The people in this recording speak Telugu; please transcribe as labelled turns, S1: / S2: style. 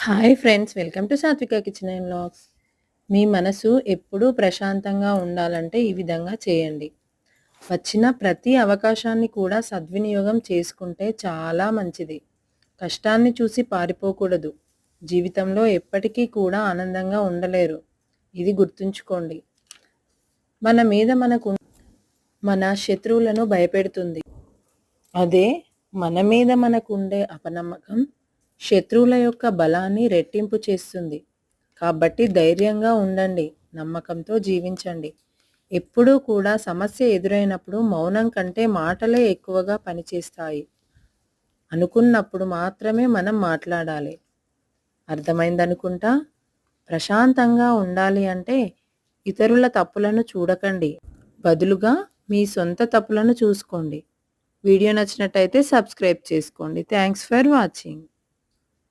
S1: హాయ్ ఫ్రెండ్స్, వెల్కమ్ టు సాత్విక కిచెన్ అండ్ వ్లాగ్స్. మీ మనసు ఎప్పుడూ ప్రశాంతంగా ఉండాలంటే ఈ విధంగా చేయండి. వచ్చిన ప్రతి అవకాశాన్ని కూడా సద్వినియోగం చేసుకుంటే చాలా మంచిది. కష్టాన్ని చూసి పారిపోకూడదు. జీవితంలో ఎప్పటికీ కూడా ఆనందంగా ఉండలేరు. ఇది గుర్తుంచుకోండి. మన మీద మన శత్రువులను భయపెడుతుంది. అదే మన మీద మనకుండే అపనమ్మకం శత్రువుల యొక్క బలాన్ని రెట్టింపు చేస్తుంది. కాబట్టి ధైర్యంగా ఉండండి, నమ్మకంతో జీవించండి. ఎప్పుడూ కూడా సమస్య ఎదురైనప్పుడు మౌనం కంటే మాటలే ఎక్కువగా పనిచేస్తాయి. అనుకున్నప్పుడు మాత్రమే మనం మాట్లాడాలి. అర్థమైందనుకుంటా. ప్రశాంతంగా ఉండాలి అంటే ఇతరుల తప్పులను చూడకండి, బదులుగా మీ సొంత తప్పులను చూసుకోండి. వీడియో నచ్చినట్టయితే సబ్స్క్రైబ్ చేసుకోండి. Thanks for watching.